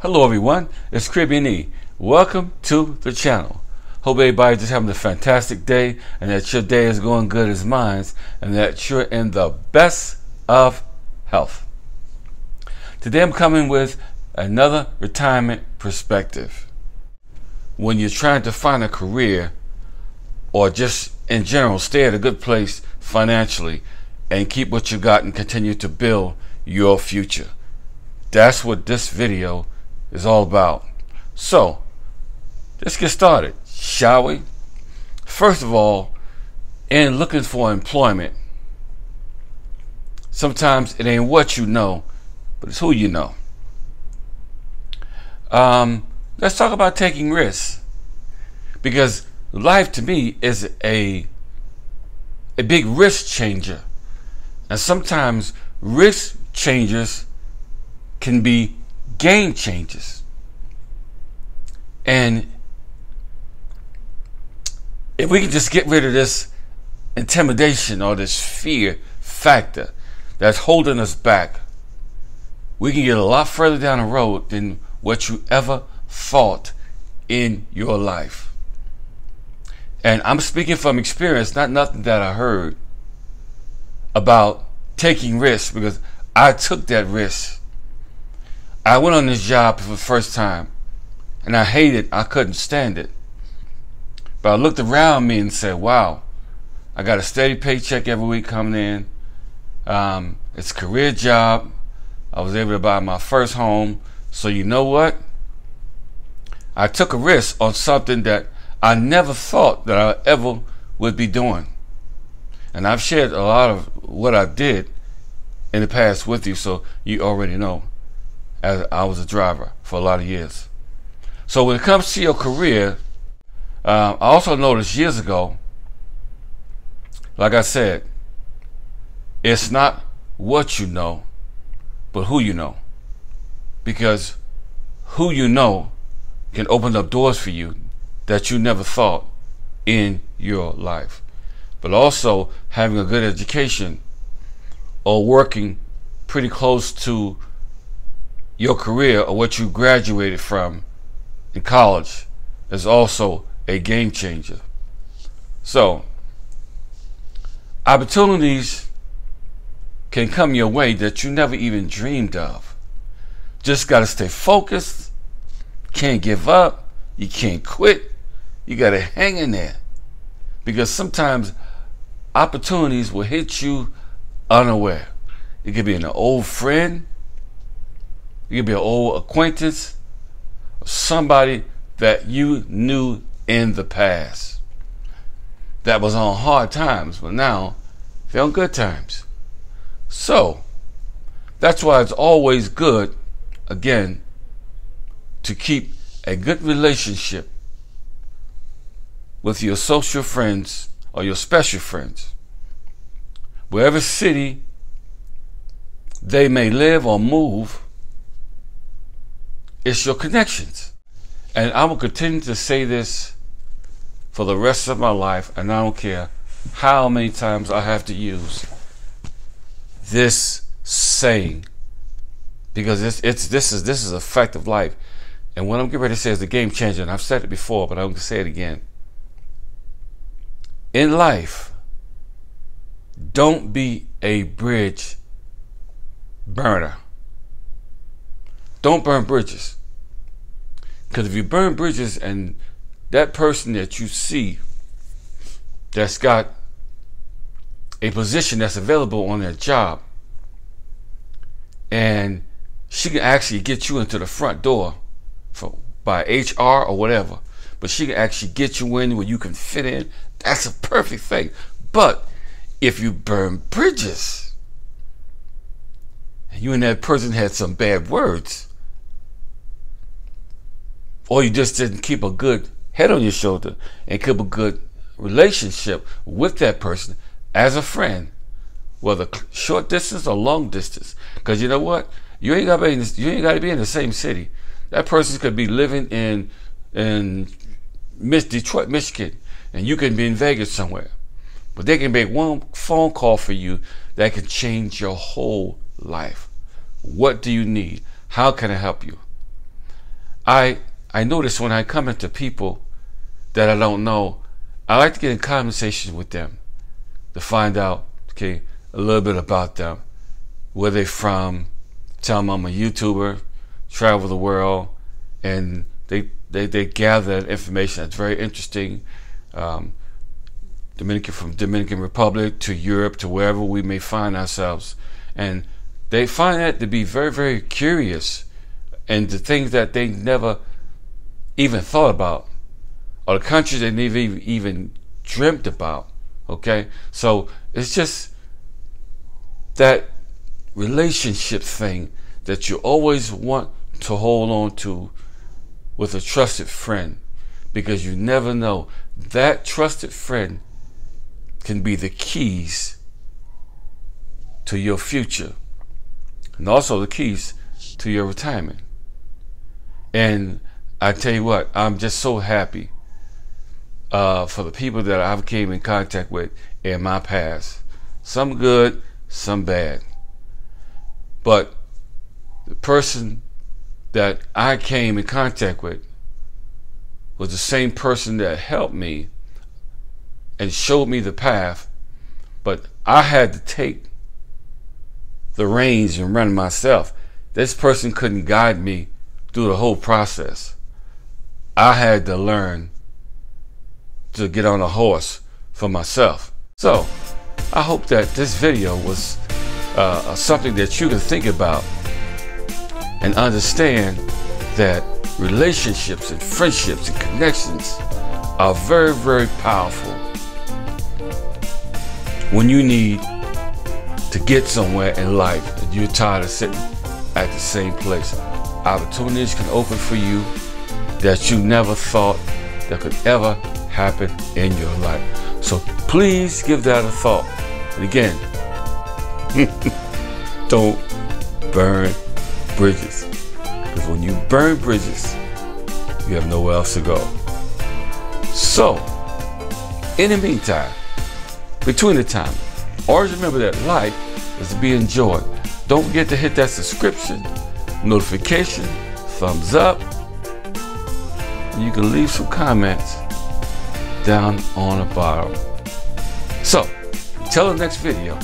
Hello everyone, it's Caribbean E. Welcome to the channel. Hope everybody's just having a fantastic day and that your day is going good as mine and that you're in the best of health. Today I'm coming with another retirement perspective. When you're trying to find a career or just in general stay at a good place financially and keep what you got and continue to build your future. That's what this video is all about. So let's get started, shall we? First of all, in looking for employment, sometimes it ain't what you know, but it's who you know. Let's talk about taking risks, because life to me is a big risk changer, and sometimes risk changers can be game changers. And if we can just get rid of this intimidation or this fear factor that's holding us back, we can get a lot further down the road than what you ever thought in your life. And I'm speaking from experience, not nothing that I heard about taking risks, because I took that risk. I went on this job for the first time and I hated it. I couldn't stand it. But I looked around me and said, wow, I got a steady paycheck every week coming in. It's a career job. I was able to buy my first home. So you know what? I took a risk on something that I never thought that I ever would be doing. And I've shared a lot of what I did in the past with you, so you already know, as I was a driver for a lot of years. So when it comes to your career, I also noticed years ago, like I said, it's not what you know, but who you know. Because who you know can open up doors for you that you never thought in your life. But also having a good education or working pretty close to your career or what you graduated from in college is also a game changer. So opportunities can come your way that you never even dreamed of. Just got to stay focused. Can't give up. You can't quit. You got to hang in there, because sometimes opportunities will hit you unaware. It could be an old friend. It could be an old acquaintance, or somebody that you knew in the past that was on hard times, but now they're on good times. So that's why it's always good, again, to keep a good relationship with your social friends or your special friends. Wherever city they may live or move, it's your connections. And I will continue to say this for the rest of my life, and I don't care how many times I have to use this saying, because this is a fact of life. And what I'm getting ready to say is a game changer, and I've said it before, but I'm going to say it again. In life, don't be a bridge burner. Don't burn bridges. Because if you burn bridges and that person that you see that's got a position that's available on their job, and she can actually get you into the front door by HR or whatever, but she can actually get you in where you can fit in, that's a perfect thing. But if you burn bridges and you and that person had some bad words, or you just didn't keep a good head on your shoulder and keep a good relationship with that person as a friend, whether short distance or long distance, because you know what, you ain't got to be in the same city. That person could be living in Detroit, Michigan, and you can be in Vegas somewhere, but they can make one phone call for you that can change your whole life. What do you need? How can I help you? I notice when I come into people that I don't know, I like to get in conversation with them to find out, okay, a little bit about them, where they're from, tell them I'm a YouTuber, travel the world, and they gather that information that's very interesting. From Dominican Republic to Europe to wherever we may find ourselves, and they find that to be very, very curious, and the things that they never even thought about, or the countries they never even dreamt about. Okay, so it's just that relationship thing that you always want to hold on to with a trusted friend, because you never know, that trusted friend can be the keys to your future, and also the keys to your retirement. And I tell you what, I'm just so happy for the people that I've came in contact with in my past. Some good, some bad. But the person that I came in contact with was the same person that helped me and showed me the path, but I had to take the reins and run myself. This person couldn't guide me through the whole process. I had to learn to get on a horse for myself. So I hope that this video was something that you can think about and understand that relationships and friendships and connections are very, very powerful when you need to get somewhere in life and you're tired of sitting at the same place. Opportunities can open for you that you never thought that could ever happen in your life. So please give that a thought. And again, don't burn bridges, because when you burn bridges, you have nowhere else to go. So in the meantime, between the time, always remember that life is to be enjoyed. Don't forget to hit that subscription, notification, thumbs up, and you can leave some comments down on the bottom. So until the next video,